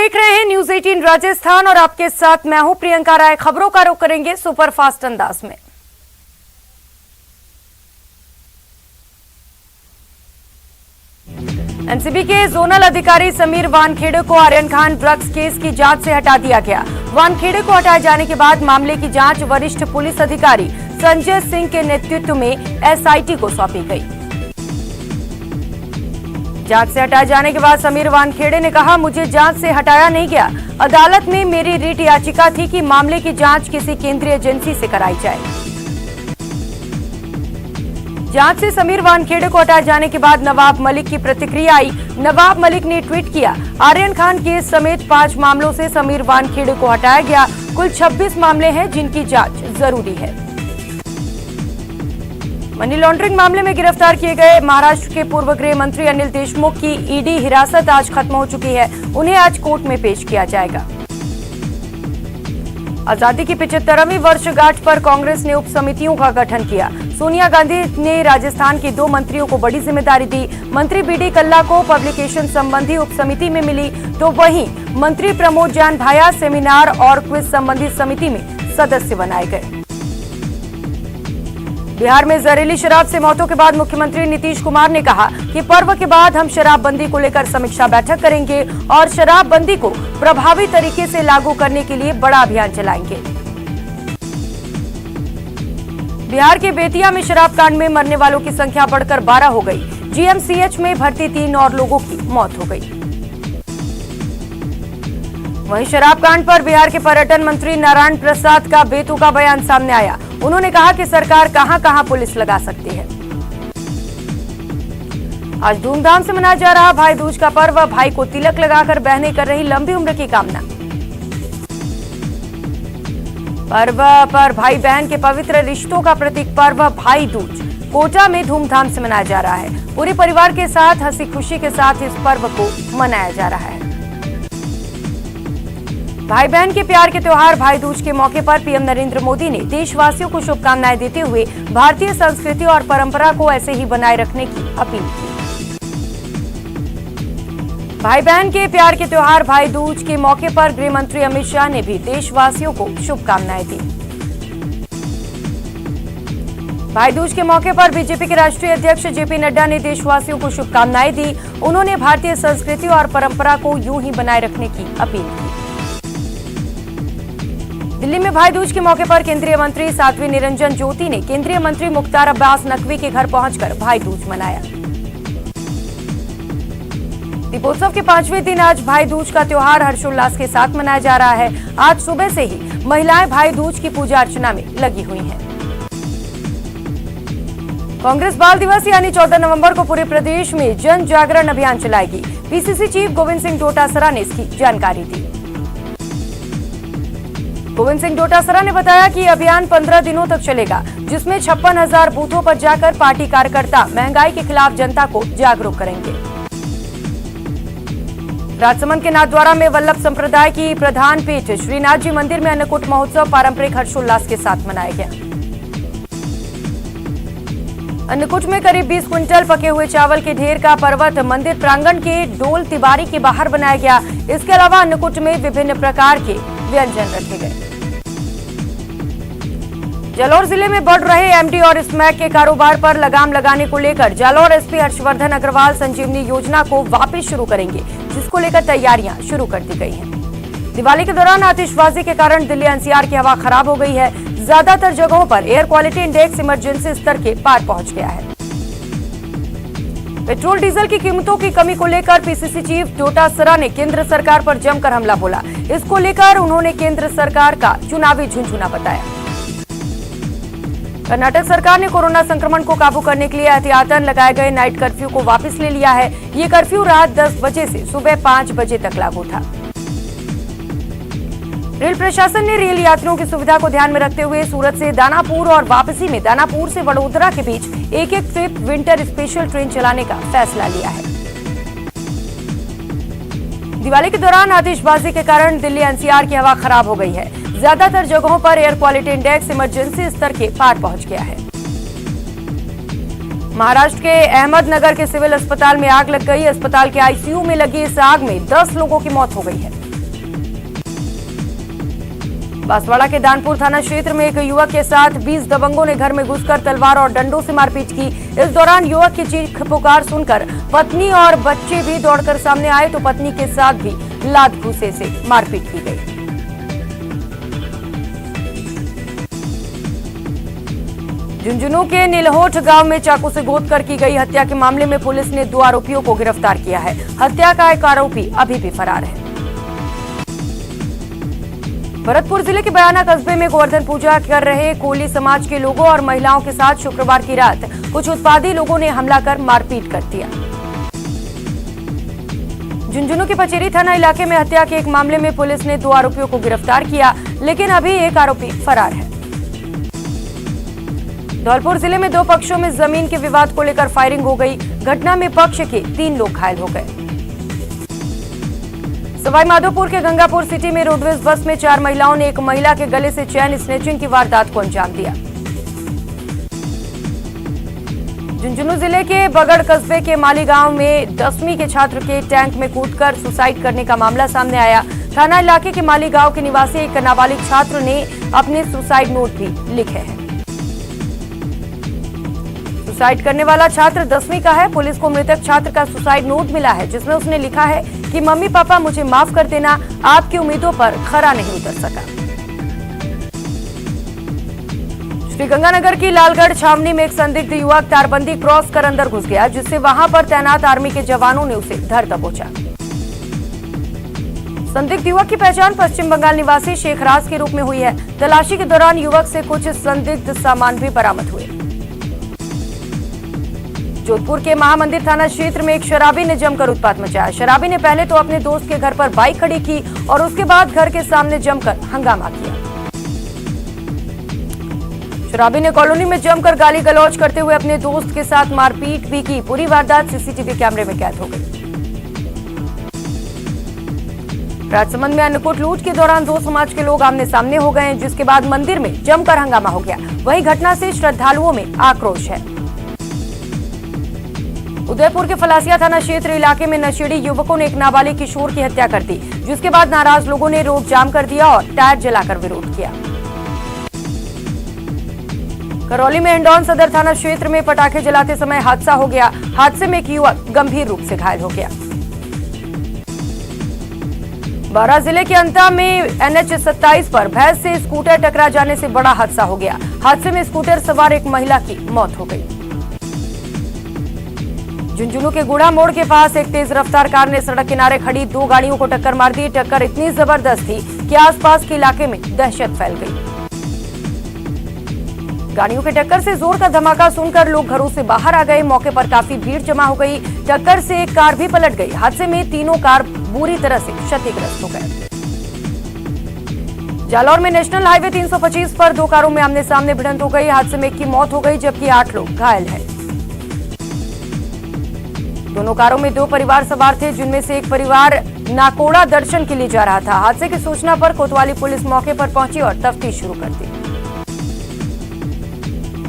देख रहे हैं न्यूज 18 राजस्थान और आपके साथ मैं हूं प्रियंका राय। खबरों का रुख करेंगे सुपरफास्ट अंदाज में। एनसीबी के जोनल अधिकारी समीर वानखेड़े को आर्यन खान ड्रग्स केस की जांच से हटा दिया गया। वानखेड़े को हटाए जाने के बाद मामले की जांच वरिष्ठ पुलिस अधिकारी संजय सिंह के नेतृत्व में एसआईटी को सौंपी गई। जांच से हटाए जाने के बाद समीर वानखेड़े ने कहा, मुझे जांच से हटाया नहीं गया। अदालत में मेरी रिट याचिका थी कि मामले की जांच किसी केंद्रीय एजेंसी से कराई जाए। जांच से समीर वानखेड़े को हटाए जाने के बाद नवाब मलिक की प्रतिक्रिया आई। नवाब मलिक ने ट्वीट किया, आर्यन खान केस समेत 5 मामलों से समीर वानखेड़े को हटाया गया। कुल 26 मामले हैं जिनकी जांच जरूरी है। मनी लॉन्ड्रिंग मामले में गिरफ्तार किए गए महाराष्ट्र के पूर्व गृह मंत्री अनिल देशमुख की ईडी हिरासत आज खत्म हो चुकी है। उन्हें आज कोर्ट में पेश किया जाएगा। आजादी की 75वीं वर्षगांठ पर कांग्रेस ने उप समितियों का गठन किया। सोनिया गांधी ने राजस्थान के 2 मंत्रियों को बड़ी जिम्मेदारी दी। मंत्री बीडी कल्ला को पब्लिकेशन संबंधी उप समिति में मिली, तो वहीं मंत्री प्रमोद जान भाया सेमिनार और क्विज संबंधी समिति में सदस्य बनाए गए। बिहार में जहरीली शराब से मौतों के बाद मुख्यमंत्री नीतीश कुमार ने कहा कि पर्व के बाद हम शराबबंदी को लेकर समीक्षा बैठक करेंगे और शराबबंदी को प्रभावी तरीके से लागू करने के लिए बड़ा अभियान चलाएंगे। बिहार के बेतिया में शराब कांड में मरने वालों की संख्या बढ़कर 12 हो गई। जीएमसीएच में भर्ती 3 और लोगों की मौत हो गई। वहीं शराब कांड पर बिहार के पर्यटन मंत्री नारायण प्रसाद का बेतुका बयान सामने आया। उन्होंने कहा कि सरकार कहां-कहां पुलिस लगा सकती है। आज धूमधाम से मनाया जा रहा भाई दूज का पर्व। भाई को तिलक लगाकर बहनें कर रही लंबी उम्र की कामना। पर्व पर भाई बहन के पवित्र रिश्तों का प्रतीक पर्व भाई दूज कोटा में धूमधाम से मनाया जा रहा है। पूरे परिवार के साथ हंसी खुशी के साथ इस पर्व को मनाया जा रहा है। भाई बहन के प्यार के त्योहार भाई दूज के मौके पर पीएम नरेंद्र मोदी ने देशवासियों को शुभकामनाएं देते हुए भारतीय संस्कृति और परंपरा को ऐसे ही बनाए रखने की अपील की। भाई बहन के प्यार के त्योहार भाई दूज के मौके पर गृह मंत्री अमित शाह ने भी देशवासियों को शुभकामनाएं दी। भाई दूज के मौके पर बीजेपी के राष्ट्रीय अध्यक्ष जेपी नड्डा ने देशवासियों को शुभकामनाएं दी। उन्होंने भारतीय संस्कृति और परंपरा को यूं ही बनाए रखने की अपील की। दिल्ली में भाई दूज के मौके पर केंद्रीय मंत्री साध्वी निरंजन ज्योति ने केंद्रीय मंत्री मुख्तार अब्बास नकवी के घर पहुंचकर भाई दूज मनाया। दीपोत्सव के 5वें दिन आज भाई दूज का त्योहार हर्षोल्लास के साथ मनाया जा रहा है। आज सुबह से ही महिलाएं भाई दूज की पूजा अर्चना में लगी हुई हैं। कांग्रेस बाल दिवस यानी 14 नवंबर को पूरे प्रदेश में जन जागरण अभियान चलाएगी। पीसीसी चीफ गोविंद सिंह डोटासरा ने इसकी जानकारी दी। गोविंद सिंह डोटासरा ने बताया कि अभियान 15 दिनों तक चलेगा, जिसमें 56,000 बूथों पर जाकर पार्टी कार्यकर्ता महंगाई के खिलाफ जनता को जागरूक करेंगे। राजसमंद के नाथद्वारा में वल्लभ संप्रदाय की प्रधान पीठ श्रीनाथ जी मंदिर में अन्नकूट महोत्सव पारंपरिक हर्षोल्लास के साथ मनाया गया। अन्नकूट में करीब 20 क्विंटल पके हुए चावल के ढेर का पर्वत मंदिर प्रांगण के डोल तिबारी के बाहर बनाया गया। इसके अलावा अन्नकूट में विभिन्न प्रकार के व्यंजन रखे गए। जालौर जिले में बढ़ रहे एमडी और स्मैक के कारोबार पर लगाम लगाने को लेकर जालौर एसपी हर्षवर्धन अग्रवाल संजीवनी योजना को वापस शुरू करेंगे, जिसको लेकर तैयारियां शुरू कर दी गई हैं। दिवाली के दौरान आतिशबाजी के कारण दिल्ली एनसीआर की हवा खराब हो गई है। ज्यादातर जगहों पर एयर क्वालिटी इंडेक्स इमरजेंसी स्तर के पार पहुंच गया है। पेट्रोल डीजल की कीमतों की कमी को लेकर पीसीसी चीफ डोटासरा ने केंद्र सरकार पर जमकर हमला बोला। इसको लेकर उन्होंने केंद्र सरकार का चुनावी झुंझुना बताया। कर्नाटक सरकार ने कोरोना संक्रमण को काबू करने के लिए एहतियातन लगाए गए नाइट कर्फ्यू को वापस ले लिया है। ये कर्फ्यू रात 10 बजे से सुबह 5 बजे तक लागू था। रेल प्रशासन ने रेल यात्रियों की सुविधा को ध्यान में रखते हुए सूरत से दानापुर और वापसी में दानापुर से वडोदरा के बीच एक ट्रिप विंटर स्पेशल ट्रेन चलाने का फैसला लिया है। दिवाली के दौरान आतिशबाजी के कारण दिल्ली एनसीआर की हवा खराब हो गई है। ज्यादातर जगहों पर एयर क्वालिटी इंडेक्स इमरजेंसी स्तर के पार पहुंच गया है। महाराष्ट्र के अहमदनगर के सिविल अस्पताल में आग लग गई। अस्पताल के आईसीयू में लगी इस आग में 10 लोगों की मौत हो गई है। बांसवाड़ा के दानपुर थाना क्षेत्र में एक युवक के साथ 20 दबंगों ने घर में घुसकर तलवार और डंडों से मारपीट की। इस दौरान युवक की चीख पुकार सुनकर पत्नी और बच्चे भी दौड़कर सामने आए तो पत्नी के साथ भी लात घूंसे से मारपीट की गई। झुंझुनू के नीलहोठ गांव में चाकू से गोद कर की गई हत्या के मामले में पुलिस ने 2 आरोपियों को गिरफ्तार किया है। हत्या का एक आरोपी अभी भी फरार है। भरतपुर जिले के बयाना कस्बे में गोवर्धन पूजा कर रहे कोली समाज के लोगों और महिलाओं के साथ शुक्रवार की रात कुछ उत्पाती लोगों ने हमला कर मारपीट कर दिया। झुंझुनू के पचेरी थाना इलाके में हत्या के एक मामले में पुलिस ने 2 आरोपियों को गिरफ्तार किया, लेकिन अभी एक आरोपी फरार है। धौलपुर जिले में 2 पक्षों में जमीन के विवाद को लेकर फायरिंग हो गई। घटना में पक्ष के 3 लोग घायल हो गए। सवाईमाधोपुर के गंगापुर सिटी में रोडवेज बस में 4 महिलाओं ने एक महिला के गले से चेन स्नेचिंग की वारदात को अंजाम दिया। झुंझुनू जिले के बगड़ कस्बे के माली गांव में 10वीं के छात्र के टैंक में कूदकर सुसाइड करने का मामला सामने आया। थाना इलाके के माली गांव के निवासी एक नाबालिग छात्र ने अपने सुसाइड नोट भी लिखे हैं। सुसाइड करने वाला छात्र 10वीं का है। पुलिस को मृतक छात्र का सुसाइड नोट मिला है, जिसमें उसने लिखा है कि मम्मी पापा मुझे माफ कर देना, आपकी उम्मीदों पर खरा नहीं उतर सका। श्रीगंगानगर की लालगढ़ छावनी में एक संदिग्ध युवक तारबंदी क्रॉस कर अंदर घुस गया, जिससे वहां पर तैनात आर्मी के जवानों ने उसे धर दबोचा। संदिग्ध युवक की पहचान पश्चिम बंगाल निवासी शेख राज के रूप में हुई है। तलाशी के दौरान युवक से कुछ संदिग्ध सामान भी बरामद हुए। जोधपुर के महामंदिर थाना क्षेत्र में एक शराबी ने जमकर उत्पात मचाया। शराबी ने पहले तो अपने दोस्त के घर पर बाइक खड़ी की और उसके बाद घर के सामने जमकर हंगामा किया। शराबी ने कॉलोनी में जमकर गाली गलौज करते हुए अपने दोस्त के साथ मारपीट भी की। पूरी वारदात सीसीटीवी कैमरे में कैद हो गई। राजसमंद में अन्नकूट लूट के दौरान 2 समाज के लोग आमने सामने हो गए, जिसके बाद मंदिर में जमकर हंगामा हो गया। वहीं घटना से श्रद्धालुओं में आक्रोश है। उदयपुर के फलासिया थाना क्षेत्र इलाके में नशेड़ी युवकों ने एक नाबालिग किशोर की हत्या कर दी, जिसके बाद नाराज लोगों ने रोड जाम कर दिया और टायर जलाकर विरोध किया। करौली में हिंडौन सदर थाना क्षेत्र में पटाखे जलाते समय हादसा हो गया। हादसे में एक युवक गंभीर रूप से घायल हो गया। बारां जिले के अंता में NH 27 पर भैंस से स्कूटर टकरा जाने से बड़ा हादसा हो गया। हादसे में स्कूटर सवार एक महिला की मौत हो गई। झुंझुनू के गुड़ा मोड़ के पास एक तेज रफ्तार कार ने सड़क किनारे खड़ी 2 गाड़ियों को टक्कर मार दी। टक्कर इतनी जबरदस्त थी कि आसपास के इलाके में दहशत फैल गई। गाड़ियों के टक्कर से जोर का धमाका सुनकर लोग घरों से बाहर आ गए। मौके पर काफी भीड़ जमा हो गई। टक्कर से एक कार भी पलट गई। हादसे में तीनों कार बुरी तरह से क्षतिग्रस्त हो गए। जालौर में नेशनल हाईवे 325 पर 2 कारों में आमने सामने भिड़ंत हो गई। हादसे में एक की मौत हो गई, जबकि 8 लोग घायल हैं। दोनों कारों में 2 परिवार सवार थे, जिनमें से एक परिवार नाकोड़ा दर्शन के लिए जा रहा था। हादसे की सूचना पर कोतवाली पुलिस मौके पर पहुंची और तफ्तीश शुरू कर दी।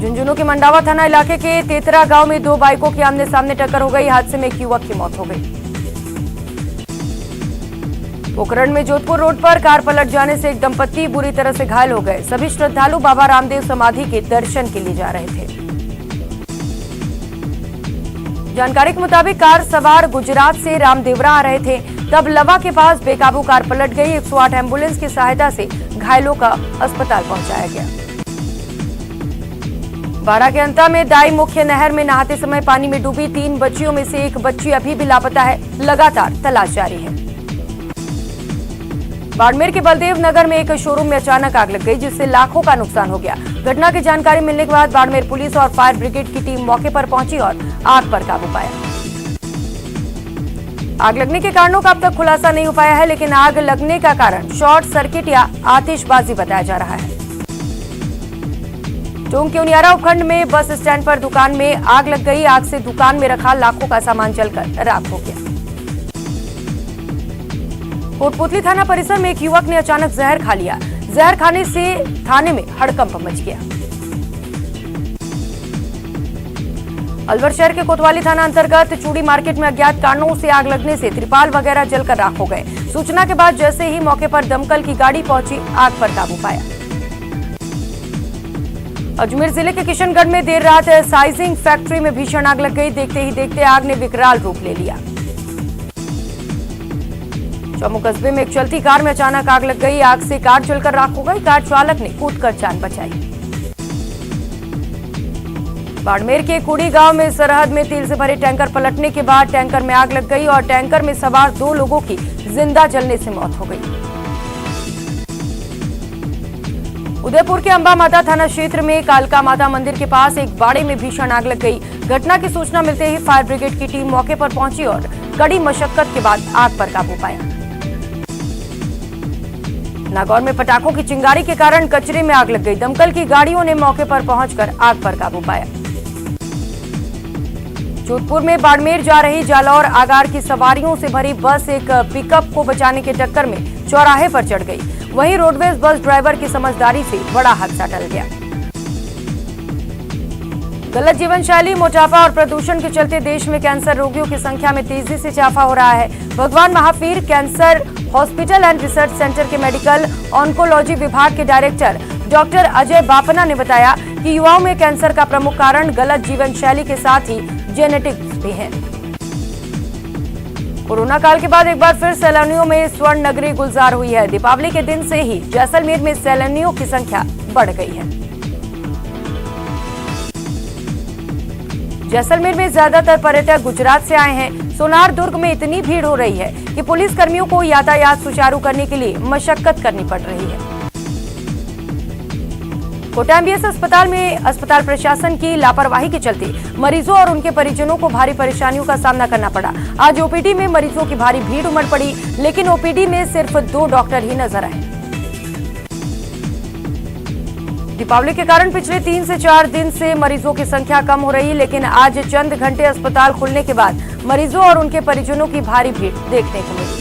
झुंझुनू के मंडावा थाना इलाके के तेतरा गांव में 2 बाइकों की आमने सामने टक्कर हो गई। हादसे में एक युवक की मौत हो गई। पोखरण में जोधपुर रोड पर कार पलट जाने से एक दंपत्ति बुरी तरह से घायल हो गए। सभी श्रद्धालु बाबा रामदेव समाधि के दर्शन के लिए जा रहे थे। जानकारी के मुताबिक कार सवार गुजरात से रामदेवरा आ रहे थे, तब लवा के पास बेकाबू कार पलट गई। 108 एम्बुलेंस की सहायता से घायलों का अस्पताल पहुंचाया गया। बारां के अंता में दाई मुख्य नहर में नहाते समय पानी में डूबी 3 बच्चियों में से एक बच्ची अभी भी लापता है। लगातार तलाश जारी है। बाड़मेर के बलदेव नगर में एक शोरूम में अचानक आग लग गई, जिससे लाखों का नुकसान हो गया। घटना की जानकारी मिलने के बाद बाड़मेर पुलिस और फायर ब्रिगेड की टीम मौके पर पहुंची और आग पर काबू पाया। आग लगने के कारणों का अब तक खुलासा नहीं हो पाया है, लेकिन आग लगने का कारण शॉर्ट सर्किट या आतिशबाजी बताया जा रहा है। टोंक के उनियारा उपखंड में बस स्टैंड पर दुकान में आग लग गई। आग से दुकान में रखा लाखों का सामान जलकर राख हो गया। कोटपुतली थाना परिसर में एक युवक ने अचानक जहर खा लिया। जहर खाने से थाने में हड़कंप मच गया। अलवर शहर के कोतवाली थाना अंतर्गत चूड़ी मार्केट में अज्ञात कारणों से आग लगने से त्रिपाल वगैरह जलकर राख हो गए। सूचना के बाद जैसे ही मौके पर दमकल की गाड़ी पहुंची, आग पर काबू पाया। अजमेर जिले के किशनगढ़ में देर रात साइजिंग फैक्ट्री में भीषण आग लग गई। देखते ही देखते आग ने विकराल रूप ले लिया। चौमू कस्बे में एक चलती कार में अचानक आग लग गई। आग से कार जलकर राख हो गई। कार चालक ने कूदकर जान बचाई। बाड़मेर के कुड़ी गांव में सरहद में तेल से भरे टैंकर पलटने के बाद टैंकर में आग लग गई और टैंकर में सवार 2 लोगों की जिंदा जलने से मौत हो गई। उदयपुर के अंबा माता थाना क्षेत्र में कालका माता मंदिर के पास एक बाड़े में भीषण आग लग गई। घटना की सूचना मिलते ही फायर ब्रिगेड की टीम मौके पर पहुंची और कड़ी मशक्कत के बाद आग पर काबू पाया। नागौर में पटाखों की चिंगारी के कारण कचरे में आग लग गई। दमकल की गाड़ियों ने मौके पर पहुंचकर आग पर काबू पाया। जोधपुर में बाड़मेर जा रही जालौर आगार की सवारियों से भरी बस एक पिकअप को बचाने के चक्कर में चौराहे पर चढ़ गई। वहीं रोडवेज बस ड्राइवर की समझदारी से बड़ा हादसा टल गया। गलत जीवन शैली, मोटापा और प्रदूषण के चलते देश में कैंसर रोगियों की संख्या में तेजी से इजाफा हो रहा है। भगवान Mahavir cancer hospital and research centre के मेडिकल ऑन्कोलॉजी विभाग के डायरेक्टर डॉक्टर अजय बापना ने बताया कि युवाओं में कैंसर का प्रमुख कारण गलत जीवन शैली के साथ ही जेनेटिक्स भी है। कोरोना काल के बाद एक बार फिर सैलानियों में स्वर्ण नगरी गुलजार हुई है। दीपावली के दिन से ही जैसलमेर में सैलानियों की संख्या बढ़ गई है। जैसलमेर में ज्यादातर पर्यटक गुजरात से आए हैं। सोनार दुर्ग में इतनी भीड़ हो रही है कि पुलिस कर्मियों को यातायात सुचारू करने के लिए मशक्कत करनी पड़ रही है। कोटा एमबीएस अस्पताल में अस्पताल प्रशासन की लापरवाही के चलते मरीजों और उनके परिजनों को भारी परेशानियों का सामना करना पड़ा। आज ओपीडी में मरीजों की भारी भीड़ उमड़ पड़ी, लेकिन ओपीडी में सिर्फ 2 डॉक्टर ही नजर आए। दीपावली के कारण पिछले 3 से 4 दिन से मरीजों की संख्या कम हो रही, लेकिन आज चंद घंटे अस्पताल खुलने के बाद मरीजों और उनके परिजनों की भारी भीड़ देखने को मिली।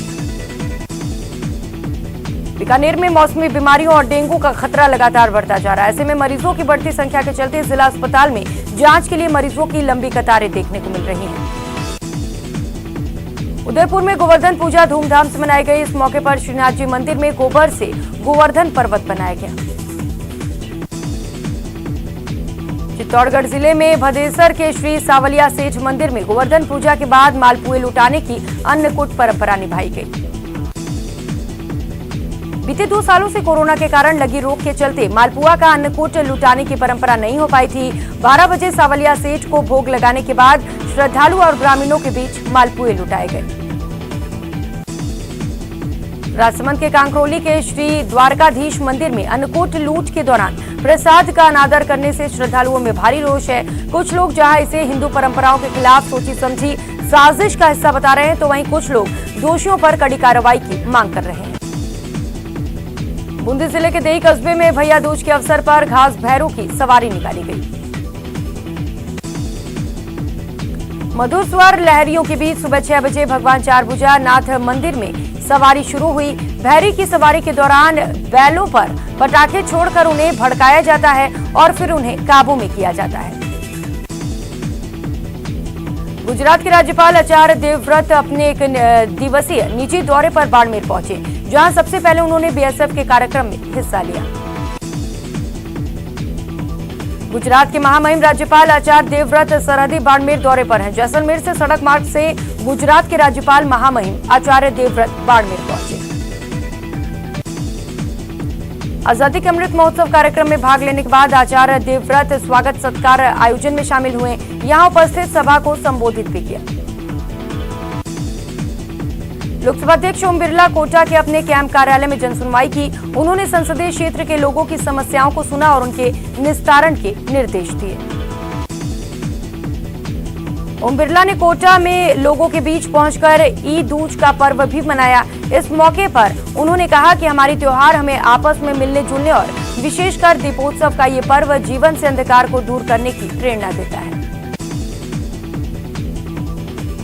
बीकानेर में मौसमी बीमारियों और डेंगू का खतरा लगातार बढ़ता जा रहा है। ऐसे में मरीजों की बढ़ती संख्या के चलते जिला अस्पताल में जांच के लिए मरीजों की लंबी कतारें देखने को मिल रही हैं। उदयपुर में गोवर्धन पूजा धूमधाम से मनाई गई। इस मौके पर श्रीनाथ जी मंदिर में गोबर से गोवर्धन पर्वत बनाया गया। चित्तौड़गढ़ जिले में भदेसर के श्री सावलिया सेठ मंदिर में गोवर्धन पूजा के बाद मालपुए लुटाने की अन्नकूट परंपरा निभाई गई। बीते 2 सालों से कोरोना के कारण लगी रोक के चलते मालपुआ का अन्नकूट लुटाने की परंपरा नहीं हो पाई थी। 12 बजे सावलिया सेठ को भोग लगाने के बाद श्रद्धालु और ग्रामीणों के बीच मालपुए लुटाए गए। राजसमंद के कांकरोली के श्री द्वारकाधीश मंदिर में अन्नकूट लूट के दौरान प्रसाद का अनादर करने से श्रद्धालुओं में भारी रोष है। कुछ लोग जहां इसे हिंदू परंपराओं के खिलाफ सोची समझी साजिश का हिस्सा बता रहे हैं, तो वहीं कुछ लोग दोषियों पर कड़ी कार्रवाई की मांग कर रहे हैं। बूंदी जिले के देही कस्बे में भैया दूज के अवसर पर घास भैरों की सवारी निकाली गई। मधुर स्वर लहरियों के बीच सुबह 6 बजे भगवान चारभुजा नाथ मंदिर में सवारी शुरू हुई। भैरी की सवारी के दौरान बैलों पर पटाखे छोड़कर उन्हें भड़काया जाता है और फिर उन्हें काबू में किया जाता है। गुजरात के राज्यपाल आचार्य देवव्रत अपने एक दिवसीय निजी दौरे पर बाड़मेर पहुंचे, जहां सबसे पहले उन्होंने बीएसएफ के कार्यक्रम में हिस्सा लिया। गुजरात के महामहिम राज्यपाल आचार्य देवव्रत सरहदी बाड़मेर दौरे पर हैं। जैसलमेर से सड़क मार्ग से गुजरात के राज्यपाल महामहिम आचार्य देवव्रत बाड़मेर पहुंचे। आजादी के अमृत महोत्सव कार्यक्रम में भाग लेने के बाद आचार्य देवव्रत स्वागत सत्कार आयोजन में शामिल हुए। यहां उपस्थित सभा को संबोधित भी किया। लोकसभा अध्यक्ष ओम बिरला कोटा के अपने कैंप कार्यालय में जनसुनवाई की। उन्होंने संसदीय क्षेत्र के लोगों की समस्याओं को सुना और उनके निस्तारण के निर्देश दिए। ओम बिरला ने कोटा में लोगों के बीच पहुंचकर ईद दूज का पर्व भी मनाया। इस मौके पर उन्होंने कहा कि हमारी त्योहार हमें आपस में मिलने जुलने और विशेषकर दीपोत्सव का ये पर्व जीवन से अंधकार को दूर करने की प्रेरणा देता है।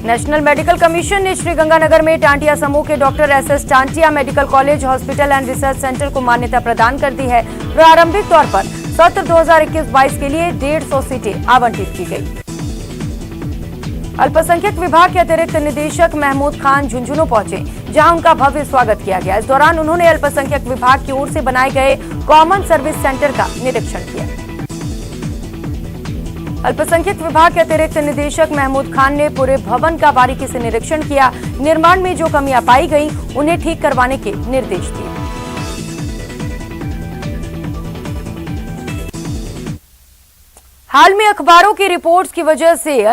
नेशनल मेडिकल कमीशन ने श्रीगंगानगर में टांटिया समूह के doctor SS Tantia medical college hospital and research centre को मान्यता प्रदान कर दी है। प्रारंभिक तौर पर सत्र 2021-22 के लिए 150 सीटें आवंटित की गई। अल्पसंख्यक विभाग के अतिरिक्त निदेशक महमूद खान झुंझुनू पहुंचे, जहां उनका भव्य स्वागत किया गया। इस दौरान उन्होंने अल्पसंख्यक विभाग की ओर से बनाए गए कॉमन सर्विस सेंटर का निरीक्षण किया। अल्पसंख्यक विभाग के अतिरिक्त निदेशक महमूद खान ने पूरे भवन का बारीकी से निरीक्षण किया। निर्माण में जो कमियां पाई गई उन्हें ठीक करवाने के निर्देश दिए। हाल में अखबारों की रिपोर्ट्स की वजह से